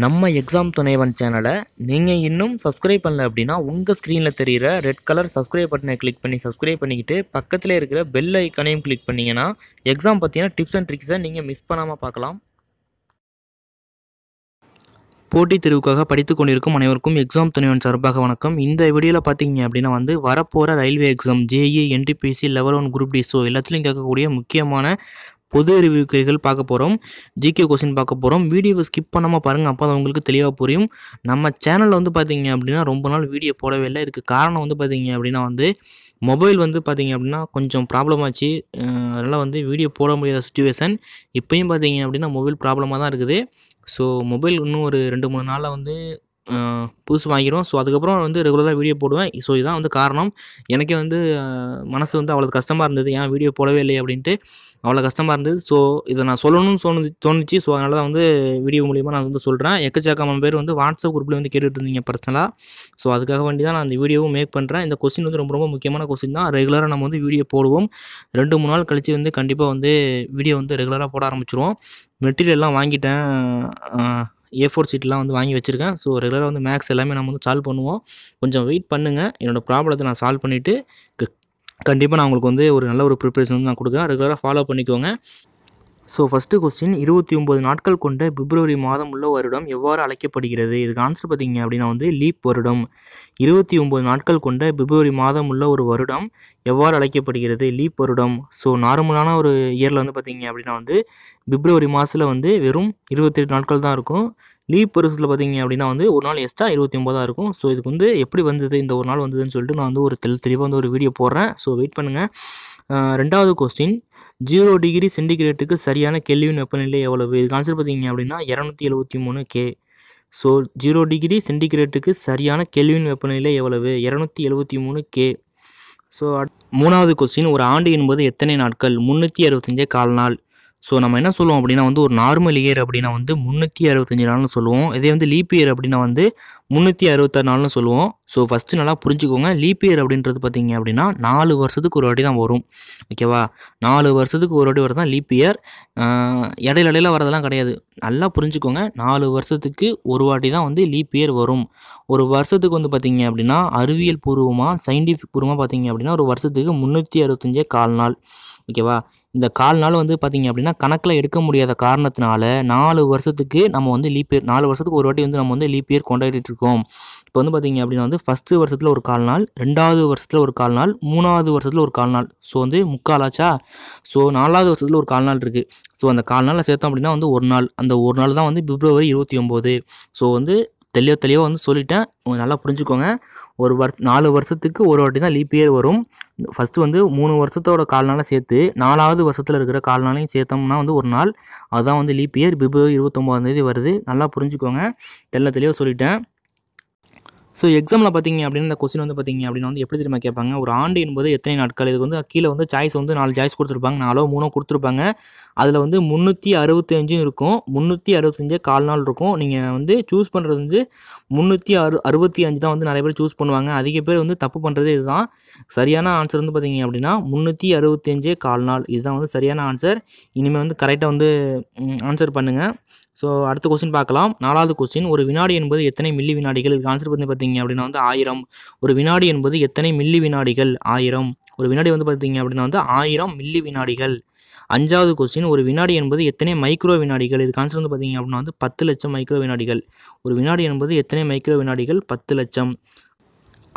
நம்ம எக்ஸாம் துணைவன் சேனலை நீங்கள் இன்னும் சப்ஸ்கிரைப் பண்ணல அப்படின்னா உங்கள் ஸ்க்ரீனில் தெரிகிற ரெட் கலர் சப்ஸ்கிரைப் பட்டனை கிளிக் பண்ணி சப்ஸ்கிரைப் பண்ணிக்கிட்டு பக்கத்தில் இருக்கிற பெல் ஐக்கனையும் கிளிக் பண்ணிங்கன்னா எக்ஸாம் பற்றின டிப்ஸ் அண்ட் ட்ரிக்ஸை நீங்கள் மிஸ் பண்ணாமல் பார்க்கலாம். போட்டித் தேர்வுக்காக படித்து கொண்டிருக்கும் அனைவருக்கும் எக்ஸாம் துணைவன் சார்பாக வணக்கம். இந்த வீடியோவில் பார்த்தீங்க அப்படின்னா வரப்போகிற railway exam JE NTPC level 1 group D எல்லாத்துலேயும் கேட்கக்கூடிய முக்கியமான பொது அறிவு கேள்விகள் பார்க்க போகிறோம். ஜிகே கொஸ்டின் பார்க்க போகிறோம். வீடியோவை ஸ்கிப் பண்ணாமல் பாருங்கள், அப்போ தான் உங்களுக்கு தெளிவாக புரியும். நம்ம சேனலில் பார்த்தீங்க அப்படின்னா ரொம்ப நாள் வீடியோ போடவே இல்லை. இதுக்கு காரணம் பார்த்தீங்க அப்படின்னா மொபைல் பார்த்தீங்க அப்படின்னா கொஞ்சம் ப்ராப்ளம் ஆச்சு. அதனால் வீடியோ போட முடியாத சுச்சுவேஷன். இப்போயும் பார்த்தீங்க அப்படின்னா மொபைல் ப்ராப்ளமாக தான் இருக்குது. ஸோ மொபைல் இன்னும் ஒரு 2-3 நாளில் புதுசு வாங்கிடும். ஸோ அதுக்கப்புறம் ரெகுலராக வீடியோ போடுவேன். ஸோ இதுதான் காரணம். எனக்கே மனசு அவ்வளோ கஷ்டமாக இருந்தது, ஏன் வீடியோ போடவே இல்லை அப்படின்ட்டு அவ்வளோ கஷ்டமாக இருந்தது. ஸோ இதை நான் சொல்லணும்னு தோணுச்சு. ஸோ அதனால தான் வீடியோ மூலிமா நான் சொல்கிறேன். எக்கச்சக்கமான பேர் வாட்ஸ்அப் குரூப்பில் கேட்டுட்டு இருந்தீங்க பர்சனலாக. ஸோ அதுக்காக வேண்டி தான் நான் அந்த வீடியோவும் மேக் பண்ணுறேன். இந்த கொஸ்டின் ரொம்ப ரொம்ப முக்கியமான கொஸ்டின் தான். ரெகுலராக நம்ம வீடியோ போடுவோம். 2-3 நாள் கழித்து கண்டிப்பாக வீடியோ ரெகுலராக போட ஆரம்பிச்சிருவோம். மெட்டீரியல்லாம் வாங்கிட்டேன். A4 ஷீட்லாம் வாங்கி வச்சுருக்கேன். ஸோ ரெகுலராக மேக்ஸ் எல்லாமே நம்ம சால்வ் பண்ணுவோம். கொஞ்சம் வெயிட் பண்ணுங்கள். என்னோடய ப்ராப்ளத்தை நான் சால்வ் பண்ணிவிட்டு கண்டிப்பாக நான் உங்களுக்கு ஒரு நல்ல ஒரு ப்ரிப்பரேஷன் நான் கொடுக்குறேன். ரெகுலராக ஃபாலோ பண்ணிக்கோங்க. ஸோ ஃபஸ்ட்டு கொஸ்டின், 29 நாட்கள் கொண்ட பிப்ரவரி மாதம் உள்ள வருடம் எவ்வாறு அழைக்கப்படுகிறது? இதுக்கு ஆன்சர் பார்த்தீங்க அப்படின்னா லீப் வருடம். 29 நாட்கள் கொண்ட பிப்ரவரி மாதம் உள்ள ஒரு வருடம் எவ்வாறு அழைக்கப்படுகிறது? லீப் வருடம். ஸோ நார்மலான ஒரு இயரில் பார்த்தீங்க அப்படின்னா பிப்ரவரி மாதத்தில் வெறும் 28 நாட்கள் தான் இருக்கும். லீப் வருஷத்தில் பார்த்தீங்க அப்படின்னா ஒரு நாள் எக்ஸ்ட்ரா 29 தான் இருக்கும். ஸோ இதுக்கு எப்படி வந்தது, இந்த ஒரு நாள் வந்ததுன்னு சொல்லிட்டு நான் ஒரு தெளிவாக ஒரு வீடியோ போடுறேன். ஸோ வெயிட் பண்ணுங்கள். ரெண்டாவது கொஸ்டின், 0 டிகிரி சென்டிகிரேட்டுக்கு சரியான கெல்வின் வெப்பநிலை எவ்வளவு? இதுக்கு ஆன்சர் பார்த்தீங்க அப்படின்னா 273 K. ஸோ 0 டிகிரி சென்டிகிரேட்டுக்கு சரியான கெல்வின் வெப்பநிலை எவ்வளவு? 273 K. ஸோ மூணாவது கொஸ்டின், ஒரு ஆண்டு என்பது எத்தனை நாட்கள்? 365 கால் நாள். ஸோ நம்ம என்ன சொல்லுவோம் அப்படின்னா ஒரு நார்மல் இயர் அப்படின்னா 365 நாள்னு சொல்லுவோம். இதே லீப் இயர் அப்படின்னா 366 நாள்னு சொல்லுவோம். ஸோ ஃபஸ்ட்டு நல்லா புரிஞ்சுக்கோங்க. லீப் இயர் அப்படின்றது பார்த்தீங்க அப்படின்னா 4 வருஷத்துக்கு ஒரு வாட்டி தான் வரும். ஓகேவா? 4 வருஷத்துக்கு ஒரு வாட்டி வரதான் லீப் இயர். இடையில வரதெல்லாம் கிடையாது. நல்லா புரிஞ்சுக்கோங்க. 4 வருஷத்துக்கு ஒரு வாட்டி தான் லீப் இயர் வரும். ஒரு வருஷத்துக்கு பார்த்தீங்க அப்படின்னா அறிவியல் பூர்வமாக சயின்டிஃபிக் பூர்வமாக பார்த்தீங்க அப்படின்னா ஒரு வருஷத்துக்கு 365 கால் நாள். ஓகேவா? இந்த கால் நாள் பார்த்தீங்க அப்படின்னா கணக்கில் எடுக்க முடியாத காரணத்தினால 4 வருஷத்துக்கு நம்ம லீப் இயர் 4 வருஷத்துக்கு ஒரு வாட்டி நம்ம லீப் இயர் கொண்டாடிட்டு இருக்கோம். இப்போ பார்த்தீங்க அப்படின்னா ஃபஸ்ட்டு வருஷத்தில் ஒரு கால் நாள், 2வது வருஷத்தில் ஒரு கால் நாள், 3வது வருஷத்தில் ஒரு கால் நாள். ஸோ முக்காலாச்சா? ஸோ 4வது வருஷத்தில் ஒரு கால் நாள் இருக்குது. ஸோ அந்த கால் நாளில் சேர்த்தோம் அப்படின்னா ஒரு நாள். அந்த ஒரு நாள் தான் பிப்ரவரி 29. ஸோ தெளிவாக சொல்லிட்டேன். நல்லா புரிஞ்சுக்கோங்க. 4 வருஷத்துக்கு ஒரு வாட்டி தான் லீப் இயர் வரும். ஃபஸ்ட்டு 3 வருஷத்தோட கால் நாளை சேர்த்து 4வது வருஷத்தில் இருக்கிற கால் நாளையும் சேர்த்தோம்னா ஒரு நாள். அதுதான் லீப் இயர். பிப்ரவரி 29 வருது. நல்லா புரிஞ்சுக்கோங்க. தெளிவாக சொல்லிட்டேன். ஸோ எக்ஸாமில் பார்த்தீங்க அப்படின்னா இந்த கொஸ்டின் பார்த்தீங்க அப்படின்னா எப்படி தெரியுமா கேட்பாங்க? ஒரு ஆண்டு என்பது எத்தனை நாட்கள்? இதுக்கு கீழே சாய்ஸ் 4 சாய்ஸ் கொடுத்துருப்பாங்க. 4 3 கொடுத்துருப்பாங்க. அதில் 365 இருக்கும். 365 கால் நாள் இருக்கும். நீங்கள் சூஸ் பண்ணுறது 365 தான் நிறைய பேர் சூஸ் பண்ணுவாங்க. அதிக பேர் தப்பு பண்ணுறது இதுதான். சரியான ஆன்சர் பார்த்தீங்க அப்படின்னா 365 கால் நாள். இதுதான் சரியான ஆன்சர். இனிமேல் கரெக்டாக ஆன்சர் பண்ணுங்கள். ஸோ அடுத்த கொஸ்டின் பார்க்கலாம். 4வது கொஸ்டின், ஒரு வினாடி என்பது எத்தனை மில்லி வினாடிகள்? இதுக்கு ஆன்சர் பார்த்தீங்க அப்படின்னா 1000. ஒரு வினாடி என்பது எத்தனை மில்லி வினாடிகள்? 1000. ஒரு வினாடி பார்த்தீங்க அப்படின்னா 1000 மில்லி வினாடிகள். 5வது கொஸ்டின், ஒரு வினாடி என்பது எத்தனை மைக்ரோ வினாடிகள்? இதுக்கு ஆன்சர் பார்த்தீங்க அப்படின்னா 10 லட்சம் மைக்ரோ வினாடிகள். ஒரு வினாடி என்பது எத்தனை மைக்ரோ வினாடிகள்? 10 லட்சம்.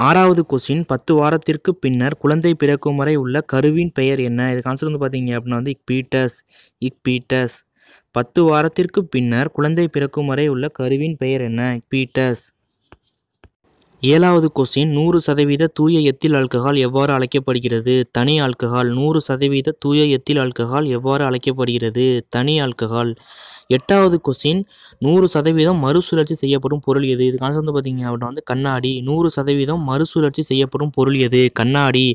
6வது கொஸ்டின், 10 வாரத்திற்கு பின்னர் குழந்தை பிறக்கும் வரை உள்ள கருவின் பெயர் என்ன? இதுக்கு ஆன்சர் பார்த்தீங்க அப்படின்னா இக்பீட்டஸ். 10 வாரத்திற்கு பின்னர் குழந்தை பிறக்கும் வரை உள்ள கருவின் பெயர் என்ன? இக்பீட்டஸ். 7வது கொஸ்டின், 100% தூய எத்தில் ஆல்கஹால் எவ்வாறு அழைக்கப்படுகிறது? தனி ஆல்கஹால். 100% தூய எத்தில் ஆல்கஹால் எவ்வாறு அழைக்கப்படுகிறது? தனி ஆல்கஹால். 8வது கொஸ்டின், 100% மறுசுழற்சி செய்யப்படும் பொருள் எது? இதுக்கு ஆன்சர் பார்த்தீங்க அப்படின்னா கண்ணாடி. 100% மறுசுழற்சி செய்யப்படும் பொருள் எது? கண்ணாடி.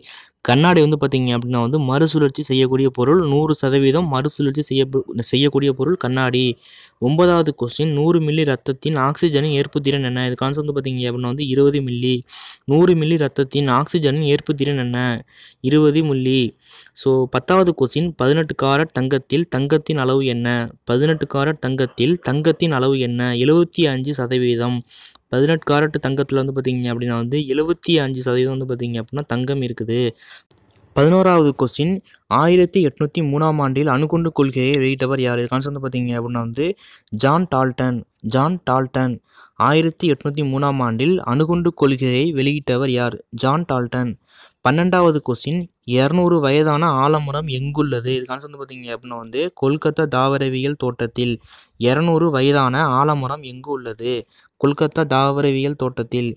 கண்ணாடி வந்து பார்த்தீங்க அப்படின்னா வந்து மறுசுழற்சி செய்யக்கூடிய பொருள். 100% மறுசுழற்சி செய்யக்கூடிய பொருள் கண்ணாடி. 9வது கொஸ்டின் 100 மில்லி ரத்தத்தின் ஆக்ஸிஜனின் ஏற்புத்திறன் என்ன? இதுக்கு ஆன்சர் வந்து பார்த்தீங்க அப்படின்னா வந்து 20 மில்லி. 100 மில்லி ரத்தத்தின் ஆக்ஸிஜனின் ஏற்புத்திறன் என்ன? 20 மில்லி. ஸோ 10வது கொஸ்டின் 18 காரட் தங்கத்தில் தங்கத்தின் அளவு என்ன? 18 காரட் தங்கத்தில் தங்கத்தின் அளவு என்ன? 75%. 18 காரட் தங்கத்தில் வந்து பார்த்தீங்க அப்படின்னா வந்து 75% வந்து பார்த்தீங்க அப்படின்னா தங்கம் இருக்குது. 11வது கொஸ்டின் 1803ஆம் ஆண்டில் அணுகுண்டு கொள்கையை வெளியிட்டவர் யார்? இதுக்கு ஆன்சர் வந்து பார்த்தீங்க அப்படின்னா வந்து ஜான் டால்டன். ஜான் டால்டன் 1803ஆம் ஆண்டில் அணுகுண்டு கொள்கையை வெளியிட்டவர் யார்? John Dalton. 12வது கொஸ்டின் 200 வயதான ஆலமரம் எங்குள்ளது? இதுக்கு ஆன்சர் வந்து பார்த்தீங்க அப்படின்னா வந்து கொல்கத்தா தாவரவியல் தோட்டத்தில். 200 வயதான ஆலமரம் எங்கு உள்ளது? கொல்கத்தா தாவரவியல் தோட்டத்தில்.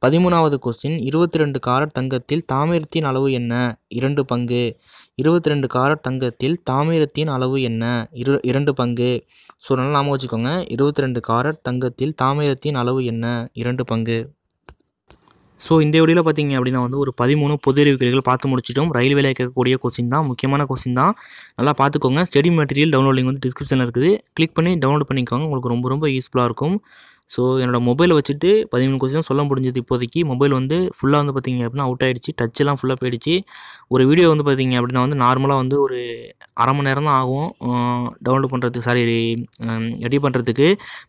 13வது கொஸ்டின் 22 காரட் தங்கத்தில் தாமிரத்தின் அளவு என்ன? 2 பங்கு. 22 காரட் தங்கத்தில் தாமிரத்தின் அளவு என்ன? 2 பங்கு. ஸோ நல்லா ஞாபகம் வச்சுக்கோங்க. 22 காரட் தங்கத்தில் தாமிரத்தின் அளவு என்ன? 2 பங்கு. ஸோ இந்த வீடியோவில் பார்த்தீங்க அப்படின்னா வந்து ஒரு 13 பொது அறிவு கேள்விகள் பார்த்து முடிச்சிட்டோம். ரயில்வேல கேட்கக்கூடிய கொஸ்டின் தான், முக்கியமான கொஸ்டின் தான். நல்லா பார்த்துக்கோங்க. ஸ்டடி மெட்டீரியல் டவுன்லோட் லிங்க் வந்து டிஸ்கிரிப்ஷனில் இருக்குது. கிளிக் பண்ணி டவுன்லோட் பண்ணிக்கோங்க. உங்களுக்கு ரொம்ப ரொம்ப யூஸ்ஃபுல்லாக இருக்கும். ஸோ என்னோட மொபைலை வச்சுட்டு 13 கொஸ்டின் சொல்ல முடிஞ்சது இப்போதைக்கு. மொபைல் வந்து ஃபுல்லாக வந்து பார்த்தீங்க அப்படின்னா அவுட் ஆகிடுச்சு. டச்செல்லாம் ஃபுல்லாக போயிடுச்சு. ஒரு வீடியோ வந்து பார்த்தீங்க அப்படின்னா வந்து நார்மலாக வந்து ஒரு அரை மணி நேரம் தான் ஆகும் டவுன்லோட் பண்ணுறதுக்கு, சாரி எடிட் பண்ணுறதுக்கு,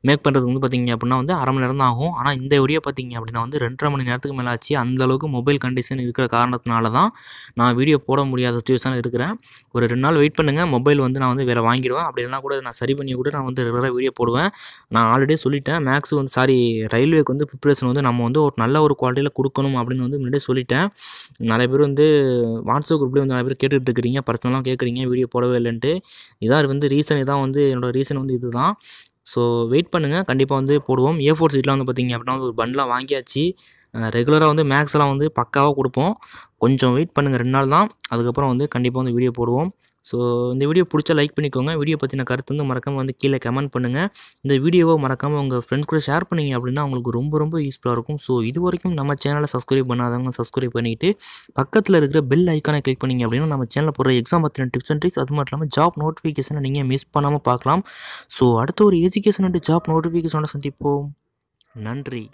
மேக் பண்ணுறதுக்கு வந்து பார்த்தீங்க அப்படின்னா வந்து அரை மணி நேரம் தான் ஆகும். ஆனால் இந்த வீடியோ பார்த்தீங்க அப்படின்னா வந்து 2.5 மணி நேரத்துக்கு மேலே ஆச்சு. அந்தளவுக்கு மொபைல் கண்டிஷன் இருக்கிற காரணத்தினால தான் நான் வீடியோ போட முடியாத சுச்சுவேஷனில் இருக்கிறேன். ஒரு 2 நாள் வெயிட் பண்ணுங்கள். மொபைல் வந்து நான் வந்து வேறு வாங்கிடுவேன். அப்படி இல்லைனா கூட நான் சரி பண்ணி கூட நான் வந்து ரெகுலராக வீடியோ போடுவேன். நான் ஆல்ரெடி சொல்லிட்டேன். மேக்ஸ் வந்து ரயில்வேக்கு வந்து ப்ரிப்ரேஷன் வந்து நம்ம வந்து ஒரு நல்ல ஒரு குவாலிட்டியில் கொடுக்கணும் அப்படின்னு வந்து முன்னாடியே சொல்லிட்டேன். நிறைய பேர் வந்து வாட்ஸ்அப் குரூப்லேயே வந்து நிறைய பேர் கேட்டுட்டு இருக்கிறீங்க, பர்சனலாக கேட்குறீங்க வீடியோ போடவே இல்லைன்ட்டு. இதான் வந்து ரீசன். இதான் வந்து என்னோட ரீசன் வந்து இதுதான். ஸோ வெயிட் பண்ணுங்கள், கண்டிப்பாக வந்து போடுவோம். A4 சீட்லாம் வந்து பார்த்தீங்க அப்படின்னா ஒரு பண்டலாக வாங்கியாச்சு. ரெகுலராக வந்து மேக்ஸ்லாம் வந்து பக்காவாக கொடுப்போம். கொஞ்சம் வெயிட் பண்ணுங்கள், 2 நாள் தான். அதுக்கப்புறம் வந்து கண்டிப்பாக வந்து வீடியோ போடுவோம். ஸோ இந்த வீடியோ பிடிச்சா லைக் பண்ணிக்கோங்க. வீடியோ பற்றின கருத்து வந்து மறக்காமல் வந்து கீழே கமெண்ட் பண்ணுங்கள். இந்த வீடியோவை மறக்காமல் உங்கள் ஃப்ரெண்ட்ஸ் கூட ஷேர் பண்ணிங்க அப்படின்னா அவங்களுக்கு ரொம்ப ரொம்ப யூஸ்ஃபுல்லாக இருக்கும். ஸோ இது வரைக்கும் நம்ம சேனலை சப்ஸ்கிரைப் பண்ணாதவங்க சப்ஸ்கிரைப் பண்ணிவிட்டு பக்கத்தில் இருக்கிற பெல் ஐக்கானை கிளிக் பண்ணிங்க அப்படின்னா நம்ம சேனலில் போடுற எக்ஸாம் பற்றின டிப்ஸ் அண்ட் ட்ரிக்ஸ், அது மட்டும் இல்லாமல் ஜாப் நோட்டிஃபிகேஷனை நீங்கள் மிஸ் பண்ணாமல் பார்க்கலாம். ஸோ அடுத்த ஒரு எஜுகேஷன் அண்ட் ஜாப் நோட்டிஃபிகேஷனோட சந்திப்போம். நன்றி.